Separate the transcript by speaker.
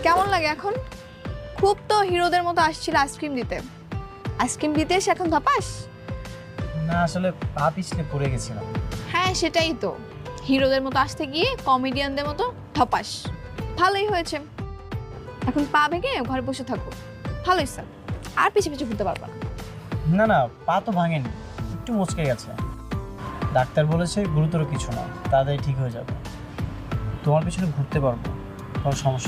Speaker 1: কেমন লাগে এখন? খুব তো হিরোদের মতো আসছিল আইসক্রিম দিতে। আইসক্রিম দিতে এসে এখন ধপাস?
Speaker 2: না আসলে পা পিছলে পড়ে গেছিলাম।
Speaker 1: হ্যাঁ সেটাই তো, হিরোদের মতো আসতে গিয়ে কমেডিয়ানদের মতো ধপাস। ভালোই হয়েছে, এখন পা ভেঙে ঘরে বসে থাকো। ভালোই স্যার, আর পিছে পিছে ঘুরতে পারবা না।
Speaker 2: না না, পা তো ভাঙেনি, একটু মুচকে গেছে। ডাক্তার বলেছে গুরুতর কিছু না, তাড়াতাড়ি ঠিক হয়ে যাবে। তোমার পিছনে ঘুরতে পারবো, কোনো সমস্যা